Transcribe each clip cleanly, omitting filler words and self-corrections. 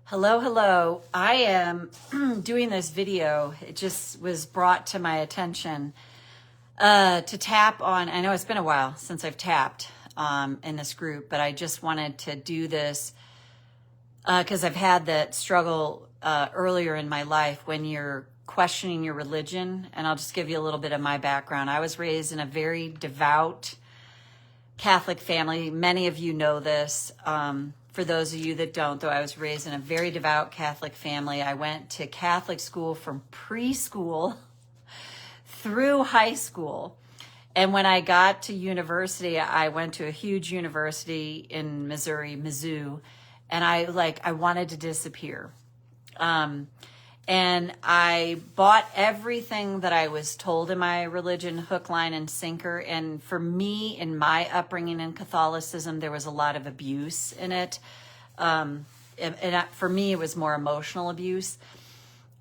Hello, hello. I am doing this video. It just was brought to my attention to tap on. I know it's been a while since I've tapped in this group, but I just wanted to do this because I've had that struggle earlier in my life when you're questioning your religion. And I'll just give you a little bit of my background. I was raised in a very devout Catholic family. Many of you know this. For those of you that don't, though, I was raised in a very devout Catholic family. I went to Catholic school from preschool through high school. And when I got to university, I went to a huge university in Missouri, Mizzou, and I wanted to disappear. And I bought everything that I was told in my religion, hook, line, and sinker. And for me, in my upbringing in Catholicism, there was a lot of abuse in it. For me, it was more emotional abuse.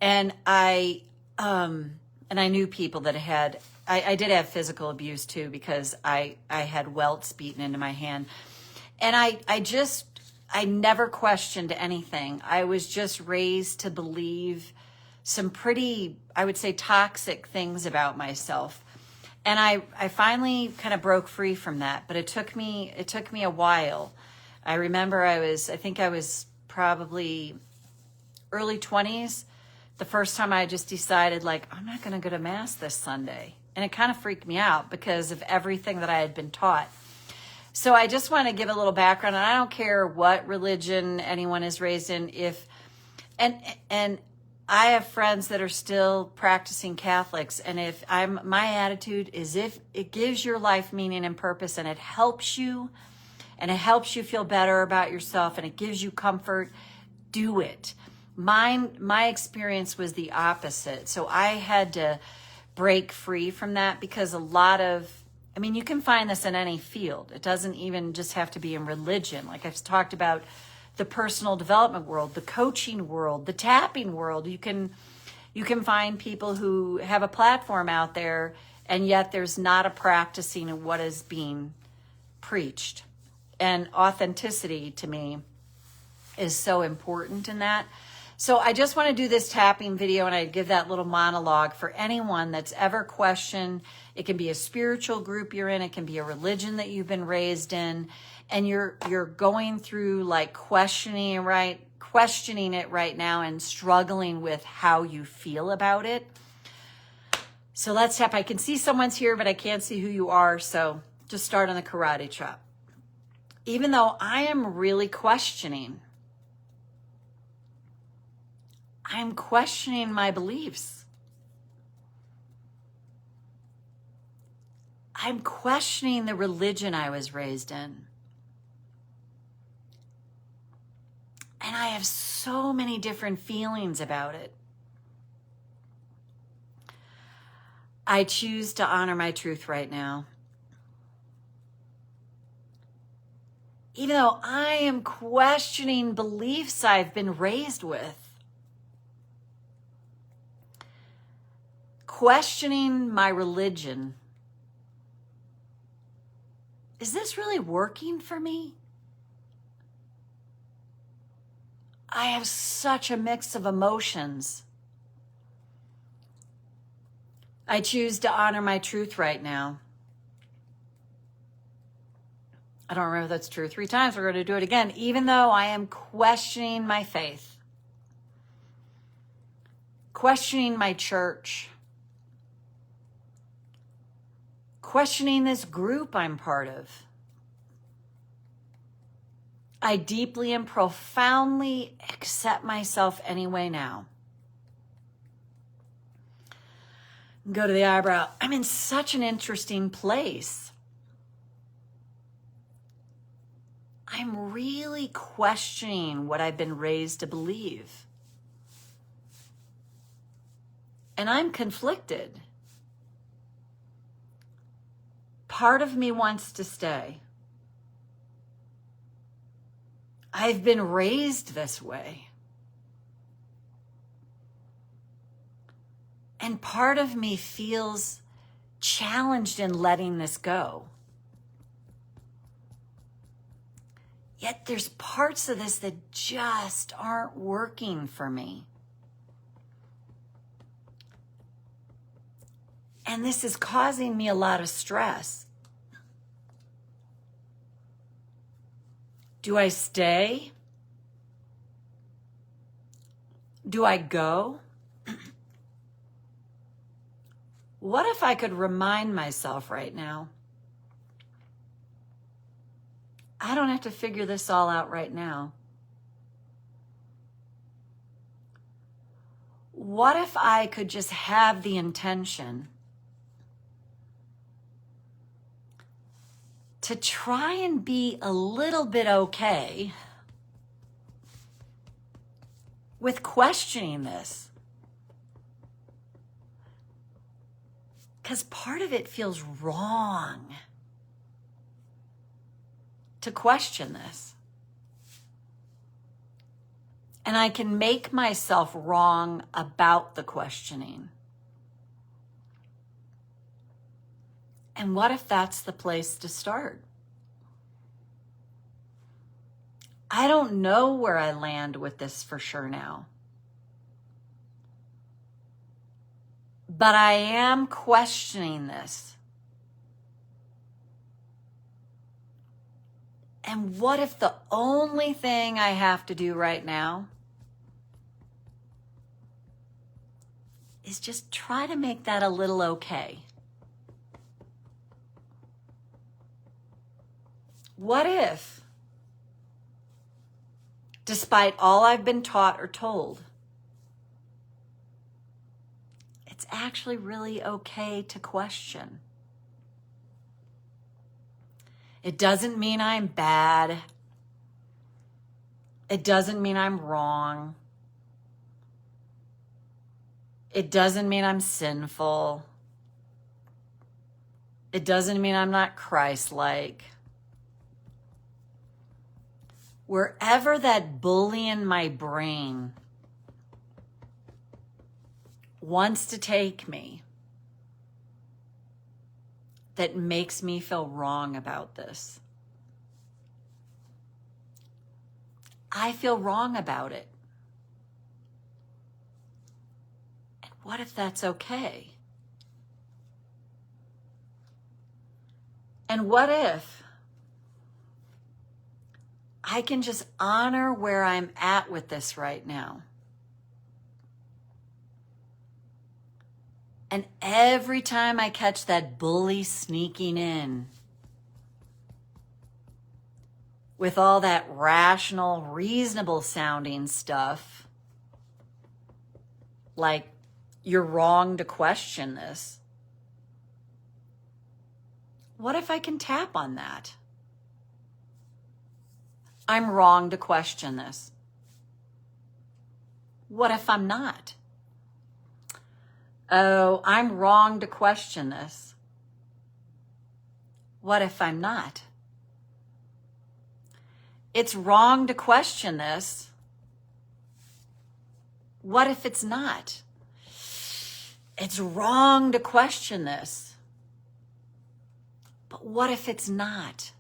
And I knew people that had, I did have physical abuse too, because I had welts beaten into my hand. And I never questioned anything. I was just raised to believe some pretty, I would say, toxic things about myself. And I finally kind of broke free from that, but it took me a while. I remember I think I was probably early 20s. The first time I just decided, I'm not going to go to Mass this Sunday. And it kind of freaked me out because of everything that I had been taught. So I just want to give a little background, and I don't care what religion anyone is raised in. And I have friends that are still practicing Catholics, and my attitude is if it gives your life meaning and purpose, and it helps you feel better about yourself, and it gives you comfort, do it. My experience was the opposite. So I had to break free from that because you can find this in any field. It doesn't even just have to be in religion. Like I've talked about the personal development world, the coaching world, the tapping world. You can find people who have a platform out there, and yet there's not a practicing of what is being preached. And authenticity to me is so important in that. So I just want to do this tapping video, and I give that little monologue for anyone that's ever questioned. It can be a spiritual group you're in. It can be a religion that you've been raised in, and you're going through questioning it right now and struggling with how you feel about it. So let's tap. I can see someone's here, but I can't see who you are. So just start on the karate chop. Even though I am really questioning, I'm questioning my beliefs. I'm questioning the religion I was raised in. And I have so many different feelings about it. I choose to honor my truth right now. Even though I am questioning beliefs I've been raised with. Questioning my religion. Is this really working for me? I have such a mix of emotions. I choose to honor my truth right now. I don't remember if that's true 3 times. We're going to do it again. Even though I am questioning my faith, questioning my church, questioning this group I'm part of, I deeply and profoundly accept myself anyway now. Go to the eyebrow. I'm in such an interesting place. I'm really questioning what I've been raised to believe. And I'm conflicted. Part of me wants to stay. I've been raised this way. And part of me feels challenged in letting this go. Yet there's parts of this that just aren't working for me. And this is causing me a lot of stress. Do I stay? Do I go? What if I could remind myself right now, I don't have to figure this all out right now. What if I could just have the intention to try and be a little bit okay with questioning this? Because part of it feels wrong to question this. And I can make myself wrong about the questioning. And what if that's the place to start? I don't know where I land with this for sure now. But I am questioning this. And what if the only thing I have to do right now is just try to make that a little okay? What if, despite all I've been taught or told, it's actually really okay to question? It doesn't mean I'm bad. It doesn't mean I'm wrong. It doesn't mean I'm sinful. It doesn't mean I'm not Christ-like. Wherever that bully in my brain wants to take me, that makes me feel wrong about this, I feel wrong about it. And what if that's okay? And what if I can just honor where I'm at with this right now? And every time I catch that bully sneaking in with all that rational, reasonable sounding stuff, like, you're wrong to question this, what if I can tap on that? I'm wrong to question this. What if I'm not? Oh, I'm wrong to question this. What if I'm not? It's wrong to question this. What if it's not? It's wrong to question this. But what if it's not?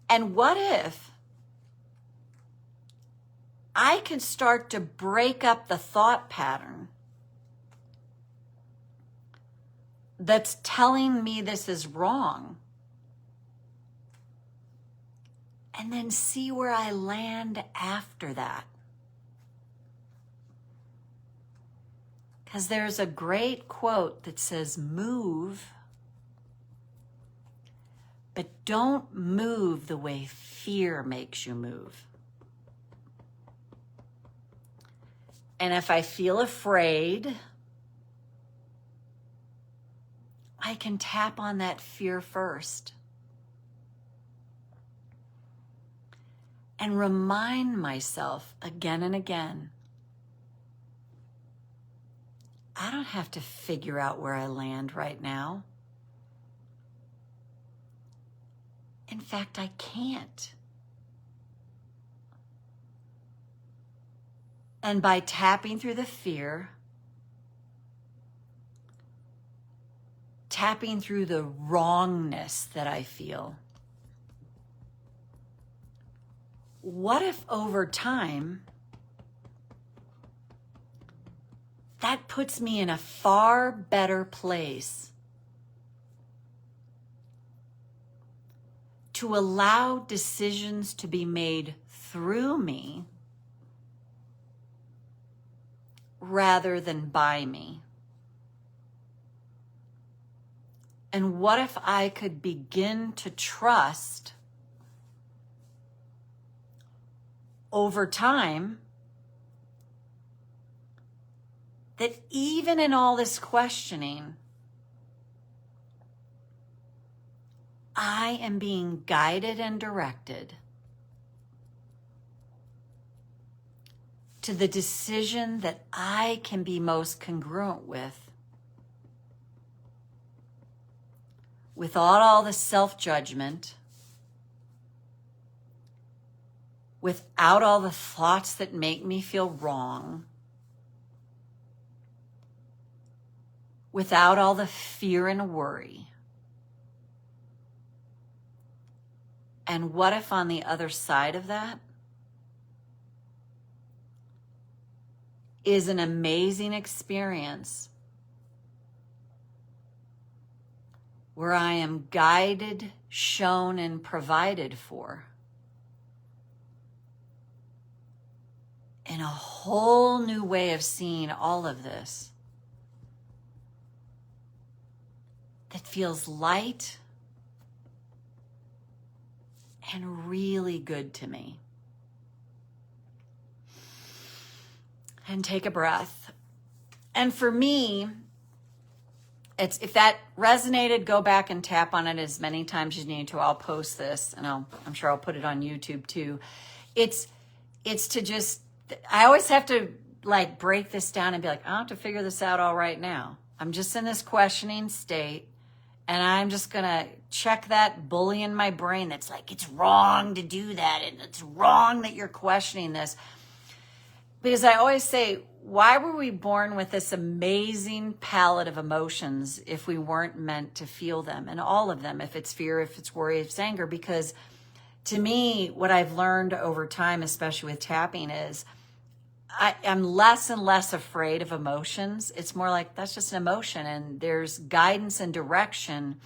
And what if I can start to break up the thought pattern that's telling me this is wrong, and then see where I land after that? Because there's a great quote that says, move, but don't move the way fear makes you move. And if I feel afraid, I can tap on that fear first and remind myself again and again, I don't have to figure out where I land right now. In fact, I can't. And by tapping through the fear, tapping through the wrongness that I feel, what if over time that puts me in a far better place to allow decisions to be made through me rather than by me? And what if I could begin to trust over time that even in all this questioning, I am being guided and directed to the decision that I can be most congruent without all the self-judgment, without all the thoughts that make me feel wrong, without all the fear and worry. And what if on the other side of that is an amazing experience where I am guided, shown, and provided for in a whole new way of seeing all of this that feels light and really good to me. And take a breath. And for me, if that resonated, go back and tap on it as many times as you need to. I'll post this, and I'm sure I'll put it on YouTube too. It's to just, I always have to like break this down and be like, I don't have to figure this out all right now. I'm just in this questioning state, and I'm just gonna check that bully in my brain that's like, it's wrong to do that, and it's wrong that you're questioning this. Because I always say, why were we born with this amazing palette of emotions if we weren't meant to feel them? And all of them, if it's fear, if it's worry, if it's anger. Because to me, what I've learned over time, especially with tapping, is I'm less and less afraid of emotions. It's more like, that's just an emotion. And there's guidance and direction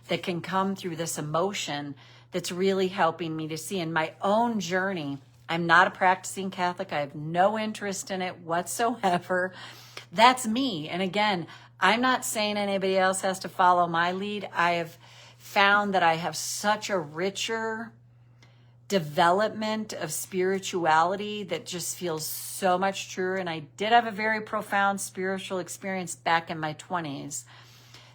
that can come through this emotion that's really helping me to see in my own journey. I'm not a practicing Catholic. I have no interest in it whatsoever. That's me. And again, I'm not saying anybody else has to follow my lead. I have found that I have such a richer development of spirituality that just feels so much truer. And I did have a very profound spiritual experience back in my 20s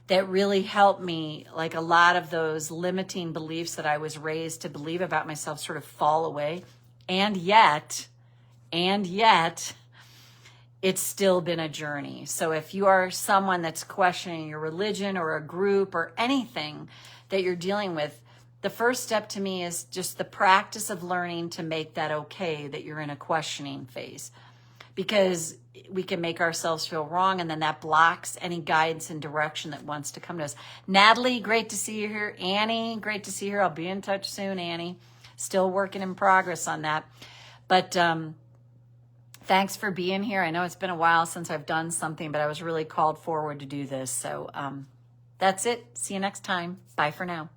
that really helped me, like a lot of those limiting beliefs that I was raised to believe about myself sort of fall away. And yet, it's still been a journey. So if you are someone that's questioning your religion or a group or anything that you're dealing with, the first step to me is just the practice of learning to make that okay that you're in a questioning phase. Because we can make ourselves feel wrong, and then that blocks any guidance and direction that wants to come to us. Natalie, great to see you here. Annie, great to see you here. I'll be in touch soon, Annie. Still working in progress on that. But thanks for being here. I know it's been a while since I've done something, but I was really called forward to do this. So that's it. See you next time. Bye for now.